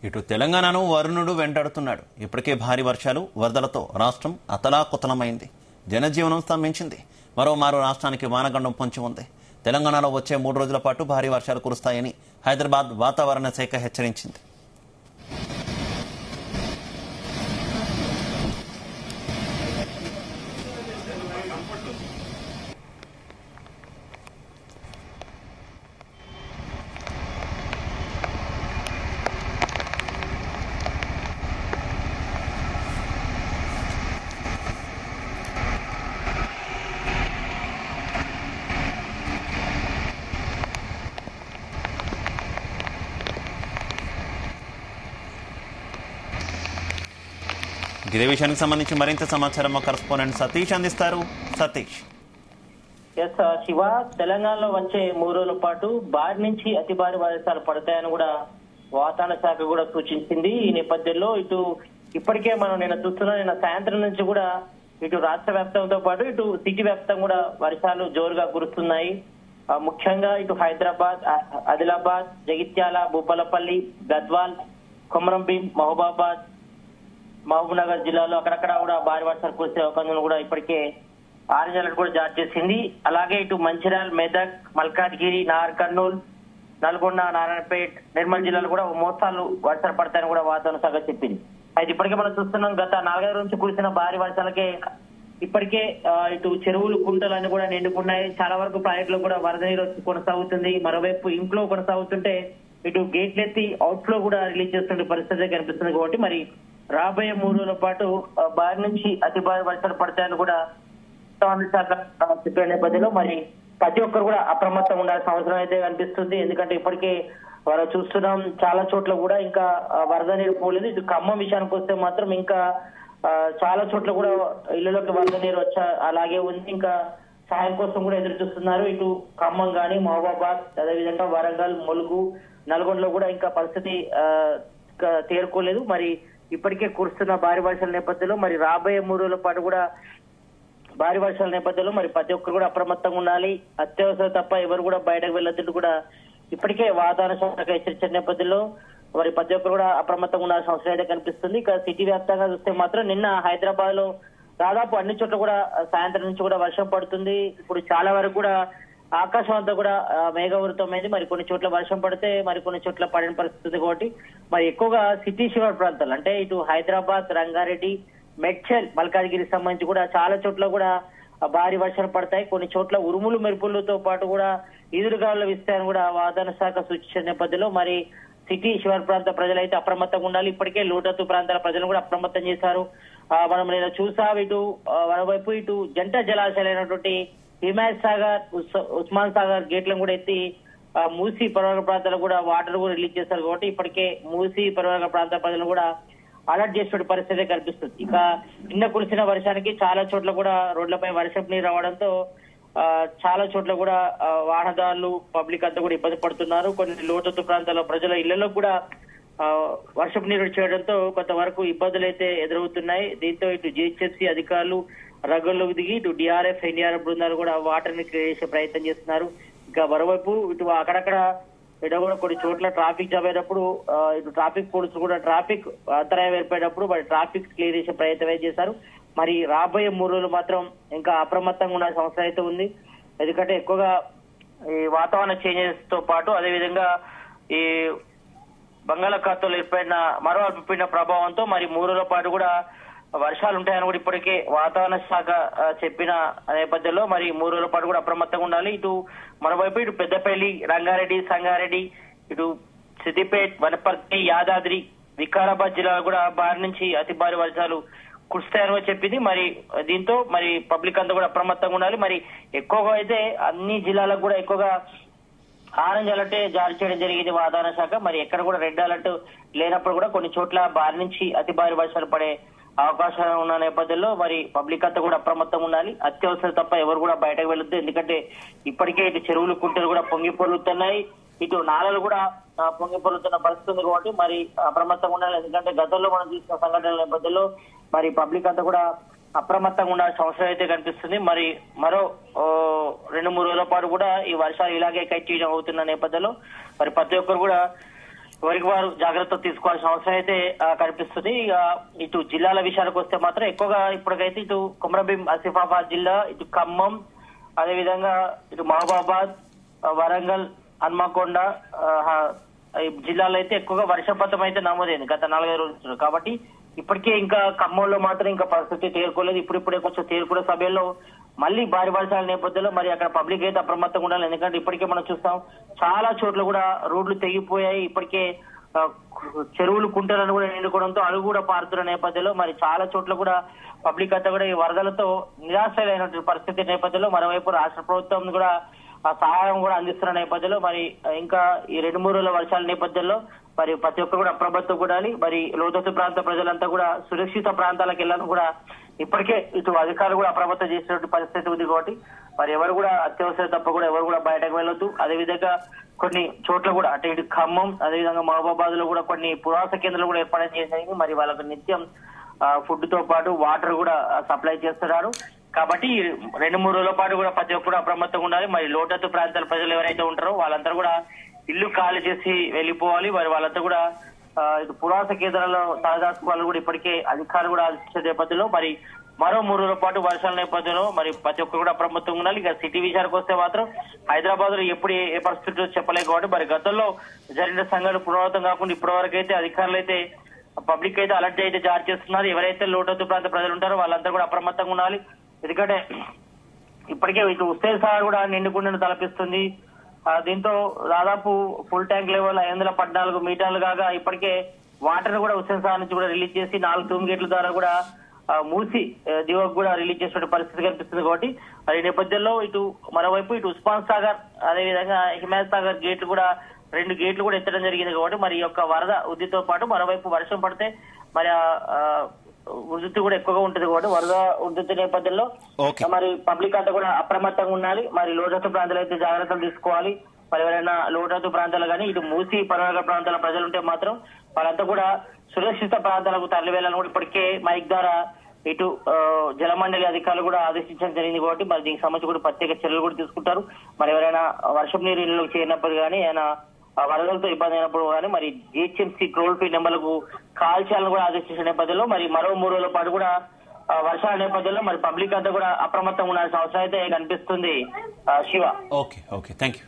ఇటు తెలంగాణను వరుణుడు వెంటాడుతున్నాడు. ఇప్పటికే భారీ వర్షాలు, వరదలతో రాష్ట్రం అతలాకుతలమైంది. జనజీవనం స్తంభించింది. మరోమారు రాష్ట్రానికి వానగండం పొంచి ఉంది. తెలంగాణలో వచ్చే 3 రోజుల పాటు భారీ వర్షాలు కురుస్తాయని హైదరాబాద్ వాతావరణ శాఖ హెచ్చరించింది. ఇదే విషయానికి సంబంధించి మరింత సమాచారం మా కరెస్పాండెంట్ సతీష్ అందిస్తారు. సతీష్. శివ, తెలంగాణలో వచ్చే 3 రోజుల పాటు భారీ నుంచి అతి భారీ వర్షాలు పడతాయని కూడా వాతావరణ శాఖ కూడా సూచించింది. ఈ నేపథ్యంలో ఇప్పటికే మనం నిన్న చూస్తున్నాం, నిన్న సాయంత్రం నుంచి కూడా ఇటు రాష్ట్ర వ్యాప్తంతో పాటు ఇటు సిటీ వ్యాప్తంగా కూడా వర్షాలు జోరుగా కురుస్తున్నాయి. ముఖ్యంగా ఇటు హైదరాబాద్, ఆదిలాబాద్, జగిత్యాల, భూపాలపల్లి, గద్వాల్, కొమరంభీం, మహబూబ్ నగర్ జిల్లాలో అక్కడక్కడ కూడా భారీ వర్షాలు కురిసే అవకాశం కూడా ఇప్పటికే ఆరెంజ్ అలర్ట్ కూడా జారీ చేసింది. అలాగే ఇటు మంచిర్యాల, మెదక్, మల్కాజ్గిరి, కర్నూలు, నల్గొండ, నారాయణపేట్, నిర్మల్ జిల్లాలో కూడా మోస్తాలు వర్షాలు పడతాయని కూడా వాతావరణ శాఖ చెప్పింది. అయితే ఇప్పటికే మనం చూస్తున్నాం, గత 4 రోజుల నుంచి కురిసిన భారీ వర్షాలకే ఇప్పటికే ఇటు చెరువులు, కుంటలన్నీ కూడా నిండుకున్నాయి. చాలా వరకు ప్రాజెక్టులో కూడా వరద నీరు కొనసాగుతుంది. మరోవైపు ఇంట్లో కొనసాగుతుంటే ఇటు గేట్లు ఎత్తి అవుట్ ఫ్లో కూడా రిలీజ్ చేస్తుండే పరిస్థితి కనిపిస్తుంది. కాబట్టి మరి రాబోయే 3 రోజుల పాటు భారీ నుంచి అతి భారీ వర్షాలు పడతాయని కూడా వాతావరణ శాఖ చెప్పే నేపథ్యంలో మరి ప్రతి ఒక్కరు కూడా అప్రమత్తంగా ఉండాల్సిన అవసరం అయితే కనిపిస్తుంది. ఎందుకంటే ఇప్పటికే మనం చూస్తున్నాం, చాలా చోట్ల కూడా ఇంకా వరద నీరు పోలేదు. ఇటు ఖమ్మం విషయానికి వస్తే మాత్రం ఇంకా చాలా చోట్ల కూడా ఇళ్లలోకి వరద నీరు అలాగే ఉంది. ఇంకా సాయం కోసం కూడా ఎదురు చూస్తున్నారు. ఇటు ఖమ్మం గానీ, మహబూబాబాద్, అదేవిధంగా వరంగల్, ములుగు, నల్గొండలో కూడా ఇంకా పరిస్థితి తేరుకోలేదు. మరి ఇప్పటికే కురుస్తున్న భారీ వర్షాల నేపథ్యంలో మరి రాబోయే 3 రోజుల పాటు కూడా భారీ వర్షాల నేపథ్యంలో మరి ప్రతి ఒక్కరు కూడా అప్రమత్తంగా ఉండాలి. అత్యవసరం తప్ప ఎవరు కూడా బయటకు వెళ్ళొద్దు కూడా ఇప్పటికే వాతావరణ శాఖ హెచ్చరించిన నేపథ్యంలో మరి ప్రతి ఒక్కరు కూడా అప్రమత్తంగా ఉండాల్సిన అవసరం అయితే కనిపిస్తుంది. ఇక సిటీ వ్యాప్తంగా చూస్తే మాత్రం నిన్న హైదరాబాద్ లో దాదాపు అన్ని చోట్ల కూడా సాయంత్రం నుంచి కూడా వర్షం పడుతుంది. ఇప్పుడు చాలా వరకు కూడా ఆకాశం అంతా కూడా మేఘావృతమైంది. మరి కొన్ని చోట్ల వర్షం పడితే మరి కొన్ని చోట్ల పడిన పరిస్థితి. కాబట్టి మరి ఎక్కువగా సిటీ శివారు ప్రాంతాలు అంటే ఇటు హైదరాబాద్, రంగారెడ్డి, మెడ్చల్, మల్కాజ్గిరికి సంబంధించి కూడా చాలా చోట్ల కూడా భారీ వర్షాలు పడతాయి. కొన్ని చోట్ల ఉరుములు, మెరుపులతో పాటు కూడా ఈదురుగాలుల విస్తారం కూడా వాతావరణ శాఖ సూచించిన నేపథ్యంలో మరి సిటీ శివారు ప్రాంత ప్రజలైతే అప్రమత్తంగా ఉండాలి. ఇప్పటికే లోతట్టు ప్రాంతాల ప్రజలను కూడా అప్రమత్తం చేశారు. మనం నేను చూసాం, ఇటు మరోవైపు ఇటు జంట జలాశయాలైనటువంటి హిమాయత్ సాగర్, ఉస్మాన్ సాగర్ గేట్లను కూడా ఎత్తి మూసీ పరివాహక ప్రాంతాలు కూడా వాటర్ కూడా రిలీజ్ చేశారు. కాబట్టి ఇప్పటికే మూసీ పరివాహక ప్రాంత ప్రజలను కూడా అలర్ట్ చేసే పరిస్థితి కనిపిస్తుంది. ఇక నిన్న కురిసిన వర్షానికి చాలా చోట్ల కూడా రోడ్లపై వర్షపు నీరు రావడంతో చాలా చోట్ల కూడా వాహనదారులు, పబ్లిక్ అంతా కూడా ఇబ్బంది పడుతున్నారు. కొన్ని లోతట్టు ప్రాంతాల్లో ప్రజల ఇళ్లలో కూడా వర్షపు నీరు చేయడంతో కొంతవరకు ఇబ్బందులు అయితే ఎదురవుతున్నాయి. దీంతో ఇటు జిహెచ్ఎంసీ అధికారులు రంగంలోకి దిగి ఇటు డిఆర్ఎఫ్, ఎన్డీఆర్ఎఫ్ బృందాలు కూడా వాటర్ ని క్లియర్ చేసే ప్రయత్నం చేస్తున్నారు. ఇంకా మరోవైపు ఇటు అక్కడక్కడ కూడా కొన్ని చోట్ల ట్రాఫిక్ జామ్ అయినప్పుడు ఇటు ట్రాఫిక్ పోలీసులు కూడా ట్రాఫిక్ అంతరాయం ఏర్పడినప్పుడు మరి ట్రాఫిక్ క్లియర్ చేసే ప్రయత్నం చేశారు. మరి రాబోయే 3 రోజులు మాత్రం ఇంకా అప్రమత్తంగా ఉండాల్సిన అవసరం అయితే ఉంది. ఎందుకంటే ఎక్కువగా ఈ వాతావరణ చేంజెస్ తో పాటు అదేవిధంగా ఈ బంగాళాఖాతంలో ఏర్పడిన మరో అల్పపీడన ప్రభావంతో మరి 3 రోజుల పాటు కూడా వర్షాలు ఉంటాయని కూడా ఇప్పటికే వాతావరణ శాఖ చెప్పిన నేపథ్యంలో మరి 3 రోజుల పాటు కూడా అప్రమత్తంగా ఉండాలి. ఇటు మరోవైపు ఇటు పెద్దపల్లి, రంగారెడ్డి, సంగారెడ్డి, ఇటు సిద్దిపేట్, వనపర్తి, యాదాద్రి, వికారాబాద్ జిల్లాలో కూడా భారీ నుంచి అతి భారీ వర్షాలు కురుస్తాయని చెప్పింది. మరి దీంతో మరి పబ్లిక్ అంతా కూడా అప్రమత్తంగా ఉండాలి. మరి ఎక్కువగా అయితే అన్ని జిల్లాలకు కూడా ఎక్కువగా ఆరెంజ్ అలర్ట్ జారీ చేయడం జరిగింది వాతావరణ శాఖ. మరి ఎక్కడ కూడా రెడ్ అలర్ట్ లేనప్పుడు కూడా కొన్ని చోట్ల భారీ నుంచి అతి భారీ వర్షాలు పడే అవకాశం ఉన్న నేపథ్యంలో మరి పబ్లిక్ అంతా కూడా అప్రమత్తంగా ఉండాలి. అత్యవసరం తప్ప ఎవరు కూడా బయటకు వెళ్ళొద్దు. ఎందుకంటే ఇప్పటికే ఇటు చెరువులు, కుంటలు కూడా పొంగి పొర్లుతున్నాయి. ఇటు నాలలు కూడా పొంగి పొర్లుతున్న పరిస్థితి ఉంది. కాబట్టి మరి అప్రమత్తంగా ఉండాలి. ఎందుకంటే గతంలో మనం చూసిన సంఘటనల నేపథ్యంలో మరి పబ్లిక్ అంతా కూడా అప్రమత్తంగా ఉండాల్సిన అవసరం అయితే కనిపిస్తుంది. మరి మరో 2-3 రోజుల పాటు కూడా ఈ వర్షాలు ఇలాగే కంటిన్యూ అవుతున్న నేపథ్యంలో మరి ప్రతి ఒక్కరు కూడా ఎవరికి వారు జాగ్రత్త తీసుకోవాల్సిన అవసరం అయితే కనిపిస్తుంది. ఇక ఇటు జిల్లాల విషయానికి వస్తే మాత్రం ఎక్కువగా ఇప్పటికైతే ఇటు కొమరంభీం ఆసిఫాబాద్ జిల్లా, ఇటు ఖమ్మం, అదేవిధంగా ఇటు మహబూబాబాద్, వరంగల్, హన్మకొండ ఈ జిల్లాలో అయితే ఎక్కువగా వర్షపాతం అయితే నమోదైంది గత 4-5 రోజులు. కాబట్టి ఇప్పటికే ఇంకా ఖమ్మంలో మాత్రం ఇంకా పరిస్థితి తేరుకోలేదు. ఇప్పుడిప్పుడే కొంచెం తేరుకునే సమయంలో మళ్ళీ భారీ వర్షాల నేపథ్యంలో మరి అక్కడ పబ్లిక్ అయితే అప్రమత్తంగా ఉండాలి. ఎందుకంటే ఇప్పటికే మనం చూస్తాం చాలా చోట్ల కూడా రోడ్లు తెగిపోయాయి. ఇప్పటికే చెరువులు, కుంటలను కూడా నిండుకోవడంతో అడుగు కూడా పారుతున్న నేపథ్యంలో మరి చాలా చోట్ల కూడా పబ్లిక్ అంతా కూడా ఈ వరదలతో నిరాశలైనటువంటి పరిస్థితి నేపథ్యంలో మరోవైపు రాష్ట్ర ప్రభుత్వం కూడా ఆ సహాయం కూడా అందిస్తున్న నేపథ్యంలో మరి ఇంకా ఈ 2-3 రోజుల వర్షాల నేపథ్యంలో మరి ప్రతి ఒక్కరు కూడా అప్రమత్తం కూడాలి. మరి లోతట్టు ప్రాంత ప్రజలంతా కూడా సురక్షిత ప్రాంతాలకు వెళ్ళాలని కూడా ఇప్పటికే ఇటు అధికారులు కూడా అప్రమత్తం చేసినటువంటి పరిస్థితి ఉంది. కాబట్టి మరి ఎవరు కూడా అత్యవసరం తప్ప కూడా ఎవరు కూడా బయటకు వెళ్ళొద్దు. అదేవిధంగా కొన్ని చోట్ల కూడా అంటే ఇటు ఖమ్మం, అదేవిధంగా మహబూబాబాద్ లో కూడా కొన్ని పురాస కేంద్రాలు కూడా ఏర్పాటు చేశాయి. మరి వాళ్ళకు నిత్యం ఫుడ్ తో పాటు వాటర్ కూడా సప్లై చేస్తున్నారు. కాబట్టి 2-3 రోజుల పాటు కూడా ప్రతి ఒక్కరు అప్రమత్తంగా ఉండాలి. మరి లోతట్టు ప్రాంతాల ప్రజలు ఎవరైతే ఉంటారో వాళ్ళంతా కూడా ఇల్లు ఖాళీ చేసి వెళ్ళిపోవాలి. మరి వాళ్ళంతా కూడా ఇటు పురాస కేంద్రాల్లో తలదాచుకోవాలని కూడా ఇప్పటికే అధికారులు కూడా ఆలోచించే నేపథ్యంలో మరి మరో 3 రోజుల పాటు వర్షాల నేపథ్యంలో మరి ప్రతి ఒక్కరు కూడా అప్రమత్తంగా ఉండాలి. ఇక సిటీ విషయానికి వస్తే మాత్రం హైదరాబాద్ లో ఎప్పుడు ఏ పరిస్థితుల్లో చెప్పలేదు. కాబట్టి మరి గతంలో జరిగిన సంఘటనలు పునరావృతం కాకుండా ఇప్పటి వరకు అయితే అధికారులు అయితే పబ్లిక్ అయితే అలర్ట్ అయితే జారీ చేస్తున్నారు. ఎవరైతే లోతట్టు ప్రాంత ప్రజలు ఉంటారో వాళ్ళంతా కూడా అప్రమత్తంగా ఉండాలి. ఎందుకంటే ఇప్పటికే ఇటు హుస్సేన్ సాగర్ కూడా నిండుకుండను తలపిస్తుంది. దీంతో దాదాపు ఫుల్ ట్యాంక్ లెవెల్ 514 మీటర్లు కాగా ఇప్పటికే వాటర్ కూడా హుస్సేన్ సాగర్ నుంచి కూడా రిలీజ్ చేసి 4 తూము గేట్ల ద్వారా కూడా మూసి దివకు కూడా రిలీజ్ చేసిన పరిస్థితి కనిపిస్తుంది. కాబట్టి ఈ నేపథ్యంలో ఇటు మరోవైపు ఇటు ఉస్మాన్ సాగర్, అదేవిధంగా హిమాయత్ సాగర్ గేట్లు కూడా 2 గేట్లు కూడా ఎత్తడం జరిగింది. కాబట్టి మరి ఈ యొక్క వరద ఉద్దితో పాటు మరోవైపు వర్షం పడితే మరి ఉధృతి కూడా ఎక్కువగా ఉంటుంది. కాబట్టి వరద ఉధృతి నేపథ్యంలో మరి పబ్లిక్ అంతా కూడా అప్రమత్తంగా ఉండాలి. మరి లోతట్టు ప్రాంతాలు అయితే జాగ్రత్తలు తీసుకోవాలి. మరి ఎవరైనా లోతట్టు ప్రాంతాలు కానీ ఇటు మూసి పరివాహక ప్రాంతాల ప్రజలు ఉంటే మాత్రం వాళ్ళంతా కూడా సురక్షిత ప్రాంతాలకు తరలివేయాలని కూడా ఇప్పటికే మైక్ ద్వారా ఇటు జలమండలి అధికారులు కూడా ఆదేశించడం జరిగింది. కాబట్టి మరి దీనికి సంబంధించి కూడా ప్రత్యేక చర్యలు కూడా తీసుకుంటారు. మరి ఎవరైనా వర్షం నీరు ఇళ్లలోకి చేరినప్పుడు కానీ ఏమైనా వరదలతో ఇబ్బంది అయినప్పుడు కానీ మరి జిహెచ్ఎంసీ టోల్ ఫ్రీ నెంబర్లకు కాల్ చేయాలని కూడా ఆదేశించిన నేపథ్యంలో మరి మరో 3 రోజుల పాటు కూడా వర్షాల నేపథ్యంలో మరి పబ్లిక్ అంతా కూడా అప్రమత్తంగా ఉండాల్సిన అవసరం అయితే కనిపిస్తుంది. శివ. Okay, thank you.